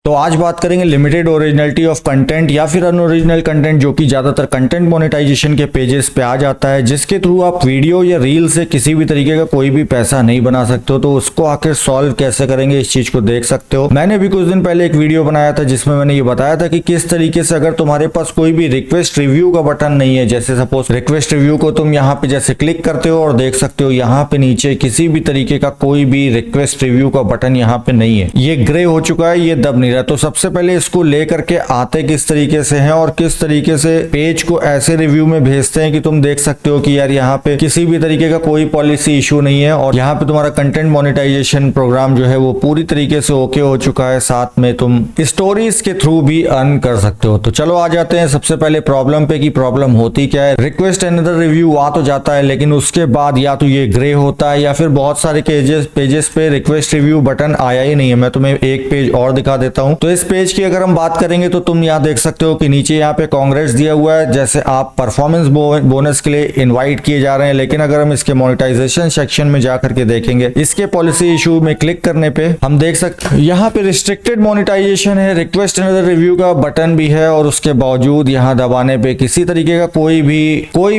तो आज बात करेंगे लिमिटेड ओरिजिनलिटी ऑफ कंटेंट या फिर अनओरिजिनल कंटेंट जो कि ज्यादातर कंटेंट मोनेटाइजेशन के पेजेस पे आ जाता है, जिसके थ्रू आप वीडियो या रील से किसी भी तरीके का कोई भी पैसा नहीं बना सकते हो। तो उसको आखिर सॉल्व कैसे करेंगे इस चीज को देख सकते हो। मैंने भी कुछ दिन पहले एक वीडियो बनाया था जिसमें मैंने ये बताया था कि किस तरीके से अगर तुम्हारे पास कोई भी रिक्वेस्ट रिव्यू का बटन नहीं है, जैसे सपोज रिक्वेस्ट रिव्यू को तुम यहाँ पे जैसे क्लिक करते हो और देख सकते हो यहाँ पे नीचे किसी भी तरीके का कोई भी रिक्वेस्ट रिव्यू का बटन यहाँ पे नहीं है, ये ग्रे हो चुका है, ये दब नहीं रहा। तो सबसे पहले इसको लेकर के आते किस तरीके से हैं और किस तरीके से पेज को ऐसे रिव्यू में भेजते हैं कि तुम देख सकते हो कि यार यहाँ पे किसी भी तरीके का कोई पॉलिसी इशू नहीं है और यहाँ पे तुम्हारा कंटेंट मोनेटाइजेशन प्रोग्राम जो है वो पूरी तरीके से ओके हो चुका है, साथ में तुम स्टोरीज के थ्रू भी अर्न कर सकते हो। तो चलो आ जाते हैं सबसे पहले प्रॉब्लम पे कि प्रॉब्लम होती क्या है। रिक्वेस्ट अनदर रिव्यू आ तो जाता है, लेकिन उसके बाद या तो ये ग्रे होता है या फिर बहुत सारे पेजेस पे रिक्वेस्ट रिव्यू बटन आया ही नहीं है। मैं तुम्हें एक पेज और दिखा देता हूँ। तो इस पेज की अगर हम बात करेंगे तो तुम यहाँ देख सकते हो कि नीचे यहाँ पे कांग्रेस दिया हुआ है, जैसे आप परफॉर्मेंस बोनस के लिए इनवाइट किए जा रहे हैं। लेकिन अगर हम इसके मोनेटाइजेशन सेक्शन में जाकर के देखेंगे, इसके पॉलिसी इशू में क्लिक करने पे हम देख सकते यहाँ पे रिस्ट्रिक्टेड मोनेटाइजेशन है, रिक्वेस्ट अनदर रिव्यू का बटन भी है और उसके बावजूद यहाँ दबाने पे किसी तरीके का कोई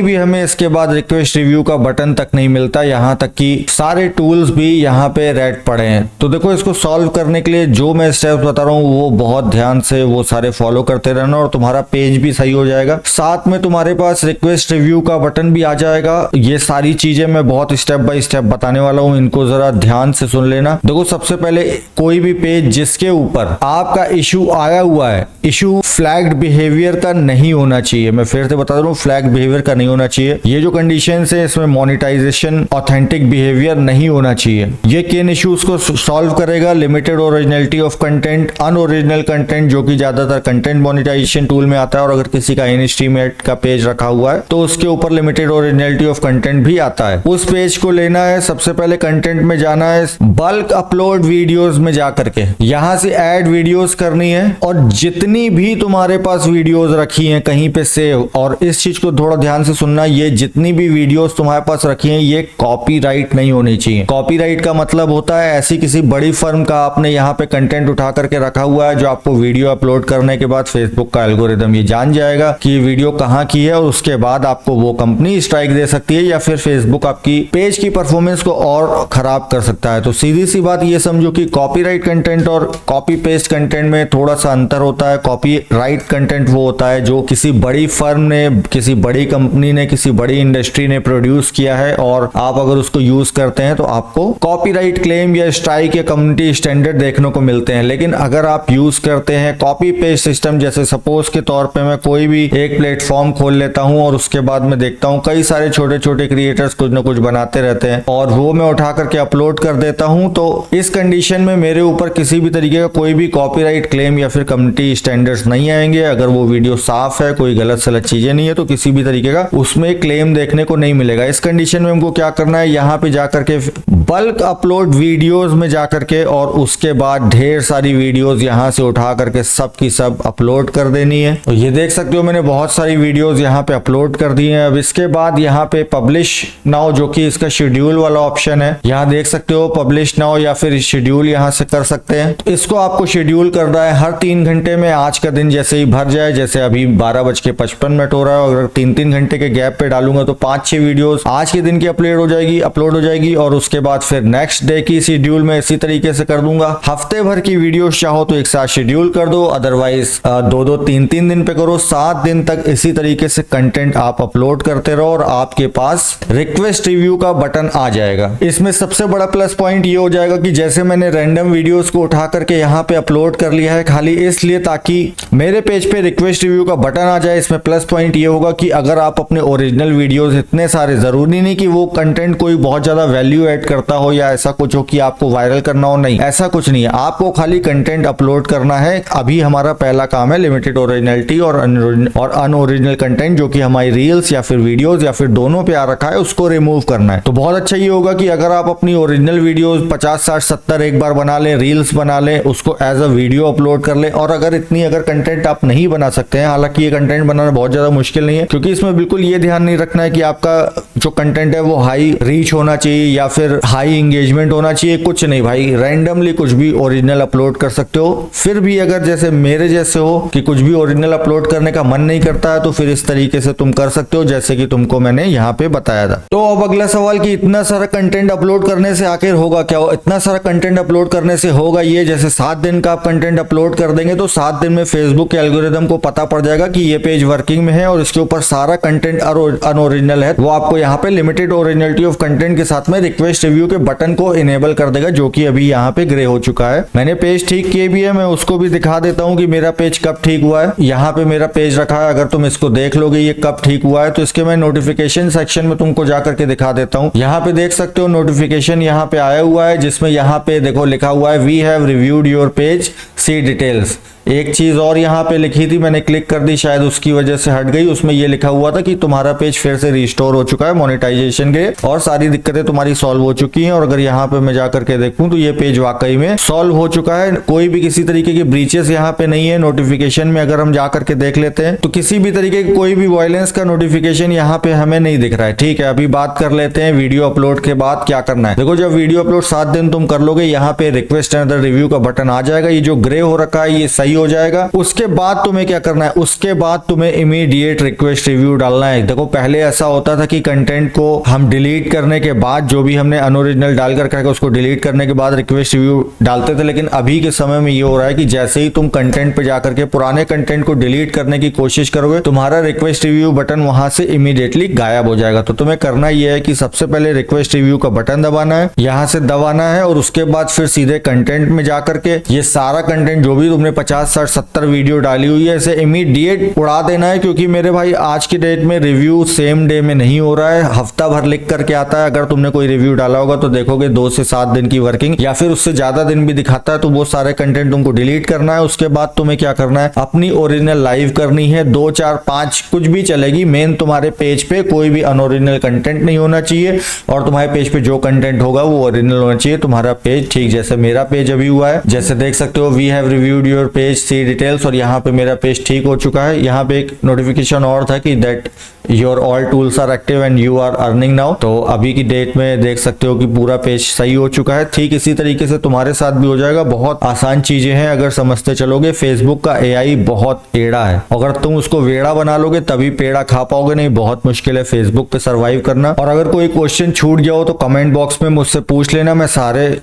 भी हमें इसके बाद रिक्वेस्ट रिव्यू का बटन तक नहीं मिलता। यहाँ तक कि सारे टूल्स भी यहाँ पे रेड पड़े हैं। तो देखो, इसको सॉल्व करने के लिए जो मैं स्टेप्स बता रहा हूँ वो बहुत ध्यान से वो सारे फॉलो करते रहना और तुम्हारा पेज भी सही हो जाएगा। साथ में तुम्हारे पास रिक्वेस्ट रिव्यू का बटन भी आ जाएगा। ये सारी चीजें मैं बहुत स्टेप बाय स्टेप बताने वाला हूँ, इनको जरा ध्यान से सुन लेना। देखो, सबसे पहले कोई भी पेज जिसके ऊपर आपका इशू आया हुआ है, इशू फ्लैग्ड बिहेवियर का नहीं होना चाहिए। मैं फिर से बता रहा हूँ, फ्लैग्ड बिहेवियर का नहीं होना चाहिए। ये जो कंडीशन है इसमें मोनेटाइजेशन ऑथेंटिक बिहेवियर नहीं होना चाहिए। ये किन इश्यूज को सॉल्व करेगा? Limited originality of content, unoriginal content जो कि ज्यादातर कंटेंट मोनेटाइजेशन टूल में आता है, और अगर किसी का इनस्ट्रीमेट का पेज रखा हुआ है तो उसके ऊपर लिमिटेड ओरिजिनलिटी ऑफ कंटेंट भी आता है। उस पेज को लेना है, सबसे पहले कंटेंट में जाना है, बल्क अपलोड वीडियोस में जाकर के यहां से ऐड वीडियोस करनी है और जितनी भी तुम्हारे पास वीडियोस रखी हैं कहीं पे सेव। और इस चीज को थोड़ा ध्यान से सुनना, ये जितनी भी वीडियोस तुम्हारे पास रखी हैं ये कॉपीराइट नहीं होनी चाहिए। कॉपीराइट का मतलब होता है ऐसी किसी बड़ी फर्म का आपने यहाँ पे कंटेंट उठा करके रखा हुआ है जो आपको वीडियो अपलोड करने के बाद फेसबुक का एल्गोरिदम ये जान जाएगा कि ये वीडियो कहाँ की है और उसके बाद आपको वो कंपनी स्ट्राइक दे सकती है या फिर फेसबुक आपकी पेज की परफॉर्मेंस को और खराब कर सकता है। तो सीधी सी बात ये समझो कि कॉपीराइट कंटेंट और कॉपी पेस्ट कंटेंट में थोड़ा सा अंतर होता है। कॉपीराइट कंटेंट वो होता है जो किसी बड़ी फर्म ने, किसी बड़ी कंपनी ने, किसी बड़ी इंडस्ट्री ने प्रोड्यूस किया है और आप अगर उसको यूज करते हैं तो आपको कॉपीराइट क्लेम या स्ट्राइक या कम्युनिटी स्टैंडर्ड देखने को मिलते हैं। लेकिन अगर आप यूज करते हैं कॉपी पेस्ट सिस्टम, जैसे सपोज के तौर पे मैं कोई भी एक प्लेटफॉर्म खोल लेता हूं और उसके बाद मैं देखता हूं कई सारे छोटे छोटे क्रिएटर्स कुछ ना कुछ बनाते रहते हैं और वो मैं उठा करके अपलोड कर देता हूं, तो इस कंडीशन में मेरे ऊपर किसी भी तरीके का कोई भी कॉपीराइट क्लेम या फिर कम्युनिटी स्टैंडर्ड्स नहीं आएंगे। अगर वो वीडियो साफ है, कोई गलत सलत चीजें नहीं है, तो किसी भी तरीके का उसमें क्लेम देखने को नहीं मिलेगा। इस कंडीशन में हमको क्या करना है, यहाँ पे जाकर के बल्क अपलोड वीडियोस में जाकर के और उसके बाद ढेर सारी वीडियोस यहाँ से उठा करके सब की सब अपलोड कर देनी है। तो ये देख सकते हो मैंने बहुत सारी वीडियोस यहाँ पे अपलोड कर दी हैं। अब इसके बाद यहाँ पे पब्लिश नाउ जो कि इसका शेड्यूल वाला ऑप्शन है, यहाँ देख सकते हो पब्लिश नाउ या फिर शेड्यूल यहाँ से कर सकते हैं। तो इसको आपको शेड्यूल करना है हर 3 घंटे में। आज का दिन जैसे ही भर जाए, जैसे अभी 12:55 हो रहा है, अगर 3-3 घंटे के गैप पे डालूंगा तो 5-6 वीडियोस आज के दिन की अपलोड हो जाएगी और उसके बाद फिर नेक्स्ट डे की शेड्यूल में इसी तरीके से कर दूंगा। हफ्ते भर की वीडियोस चाहो तो एक साथ शेड्यूल कर दो, अदरवाइज 2-2, 3-3 दिन पे करो। 7 दिन तक इसी तरीके से कंटेंट आप अपलोड करते रहो और आपके पास रिक्वेस्ट रिव्यू का बटन आ जाएगा। इसमें सबसे बड़ा प्लस पॉइंट ये हो जाएगा कि जैसे मैंने रैंडम वीडियोस को उठा करके यहाँ पे अपलोड कर लिया है खाली इसलिए ताकि मेरे पेज पे रिक्वेस्ट रिव्यू का बटन आ जाए। इसमें प्लस पॉइंट ये होगा कि अगर आप अपने ओरिजिनल वीडियोस इतने सारे, जरूरी नहीं कि वो कंटेंट कोई बहुत ज्यादा वैल्यू ऐड करता हो या ऐसा कुछ हो कि आपको वायरल करना हो, नहीं, ऐसा कुछ नहीं है। आपको खाली कंटेंट अपलोड करना है। अभी हमारा पहला काम है लिमिटेड ओरिजिनलिटी और अनओरिजिनल कंटेंट जो कि हमारी रील्स या फिर वीडियोस या फिर दोनों पे आ रखा है उसको रिमूव करना है। तो बहुत अच्छा ये होगा कि अगर आप अपनी ओरिजिनल वीडियोस 50, 60, 70 एक बार बना लें, रील्स बना लें, उसको एज अ वीडियो अपलोड कर लें। और अगर कंटेंट आप नहीं बना सकते हैं, हालांकि ये कंटेंट बनाना बहुत ज्यादा मुश्किल नहीं है, क्योंकि इसमें बिल्कुल ये ध्यान नहीं रखना है कि आपका जो कंटेंट है वो हाई रीच होना चाहिए या फिर हाई एंगेजमेंट होना चाहिए, कुछ नहीं भाई, रैंडमली कुछ भी ओरिजिनल अपलोड कर सकते सकते हो। फिर भी अगर जैसे मेरे जैसे हो कि कुछ भी ओरिजिनल अपलोड करने का मन नहीं करता है तो फिर इस तरीके से तुम कर सकते हो जैसे कि तुमको मैंने यहाँ पे बताया था। तो अब अगला सवाल कि इतना सारा कंटेंट अपलोड करने से आखिर होगा क्या? इतना सारा कंटेंट अपलोड करने से होगा ये, जैसे 7 दिन का आप कंटेंट अपलोड कर देंगे तो 7 दिन में फेसबुक के एल्गोरिदम को पता पड़ जाएगा कि ये पेज वर्किंग में है और इसके ऊपर सारा कंटेंट अनओरिजिनल है। वो आपको यहाँ पे लिमिटेड ओरिजिनलिटी ऑफ कंटेंट के साथ में रिक्वेस्ट रिव्यू के बटन को इनेबल कर देगा, जो कि अभी यहाँ पे ग्रे हो चुका है। मैंने पेज ठीक किए भी है, मैं उसको भी दिखा देता हूँ कि मेरा पेज कब ठीक हुआ है। यहाँ पे मेरा पेज रखा है, अगर तुम इसको देख लोगे ये कब ठीक हुआ है तो इसके मैं नोटिफिकेशन सेक्शन में तुमको जाकर के दिखा देता हूँ। यहाँ पे देख सकते हो नोटिफिकेशन यहाँ पे आया हुआ है जिसमें यहाँ पे देखो लिखा हुआ है we have reviewed your page, see details. एक चीज और यहाँ पे लिखी थी, मैंने क्लिक कर दी, शायद उसकी वजह से हट गई। उसमें ये लिखा हुआ था कि तुम्हारा पेज फिर से रिस्टोर हो चुका है मोनेटाइजेशन के और सारी दिक्कतें तुम्हारी सॉल्व हो चुकी हैं। और अगर यहाँ पे मैं जाकर के देखूं तो ये पेज वाकई में सॉल्व हो चुका है, कोई भी किसी तरीके की ब्रीचेस यहाँ पे नहीं है। नोटिफिकेशन में अगर हम जाकर के देख लेते हैं तो किसी भी तरीके की कोई भी वायलेंस का नोटिफिकेशन यहाँ पे हमें नहीं दिख रहा है। ठीक है, अभी बात कर लेते हैं वीडियो अपलोड के बाद क्या करना है। देखो जब वीडियो अपलोड 7 दिन तुम कर लोगे, यहाँ पे रिक्वेस्ट एंड रिव्यू का बटन आ जाएगा, ये जो ग्रे हो रखा है ये सही हो जाएगा। उसके बाद तुम्हें क्या करना है, उसके बाद तुम्हें इमीडिएट रिक्वेस्ट रिव्यू डालना है। देखो पहले ऐसा होता था कि कंटेंट को हम डिलीट करने के बाद, जो भी हमने अनओरिजिनल डाल कर रखा उसको डिलीट करने के बाद रिक्वेस्ट रिव्यू डालते थे, लेकिन अभी के समय में ये हो रहा है कि जैसे ही तुम कंटेंट पे जाकर के पुराने कंटेंट को डिलीट करने की कोशिश करोगे, तुम्हारा रिक्वेस्ट रिव्यू बटन वहां से इमीडिएटली गायब हो जाएगा। तो तुम्हें करना यह है कि सबसे पहले रिक्वेस्ट रिव्यू का बटन दबाना है, यहां से दबाना है और उसके बाद फिर सीधे कंटेंट में जाकर के ये सारा कंटेंट जो भी तुमने 50, 60, 70 वीडियो डाली हुई है इसे इमीडिएट उड़ा देना है। क्योंकि मेरे भाई आज की डेट में रिव्यू सेम डे में नहीं हो रहा है, हफ्ता भर लिख करके आता है। अगर तुमने कोई रिव्यू डाला होगा तो देखोगे 2 से 7 दिन की वर्किंग या फिर उससे ज्यादा दिन भी दिखाता है। तो वो सारे कंटेंट तुमको डिलीट करना है। उसके बाद तुम्हें क्या करना है, अपनी ओरिजिनल लाइव करनी है, 2, 4, 5 कुछ भी चलेगी। मेन तुम्हारे पेज पे कोई भी अनओरिजिनल कंटेंट नहीं होना चाहिए और तुम्हारे पेज पे जो कंटेंट होगा वो ओरिजिनल होना चाहिए। तुम्हारा पेज ठीक जैसे मेरा पेज अभी हुआ है, जैसे देख सकते हो we have reviewed your page, see details, और यहाँ पे मेरा पेज ठीक हो चुका है। यहाँ पे एक नोटिफिकेशन और था कि that your all tools are active and you are earning now. तो अभी की डेट में देख सकते हो कि पूरा पेज सही हो चुका है। ठीक इसी तरीके से तुम्हारे साथ भी हो जाएगा। बहुत आसान चीजें हैं अगर समझते चलोगे। फेसबुक का एआई बहुत टेढ़ा है, अगर तुम उसको वेड़ा बना लोगे तभी पेड़ा खा पाओगे, नहीं बहुत मुश्किल है फेसबुक पे सर्वाइव करना। और अगर कोई क्वेश्चन छूट गया हो तो कमेंट बॉक्स में मुझसे पूछ लेना, मैं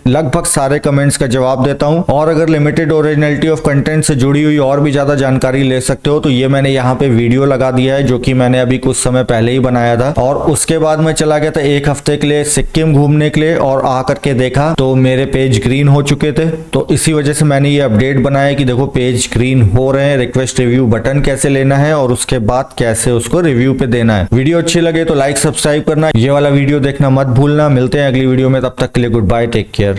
लगभग सारे कमेंट्स का जवाब देता हूँ। और अगर लिमिटेड ओरिजिनलिटी ऑफ कंटेंट से जुड़ी हुई और भी ज्यादा जानकारी ले सकते हो तो ये मैंने यहाँ पे वीडियो लगा दिया है, जो कि मैंने अभी कुछ समय पहले ही बनाया था। और उसके बाद मैं चला गया था 1 हफ्ते के लिए सिक्किम घूमने के लिए और आकर के देखा तो मेरे पेज ग्रीन हो चुके थे। तो इसी वजह से मैंने ये अपडेट बनाया कि देखो पेज ग्रीन हो रहे हैं, रिक्वेस्ट रिव्यू बटन कैसे लेना है और उसके बाद कैसे उसको रिव्यू पे देना है। वीडियो अच्छी लगे तो लाइक सब्सक्राइब करना, ये वाला वीडियो देखना मत भूलना। मिलते हैं अगली वीडियो में, तब तक के लिए गुड बाय, टेक केयर।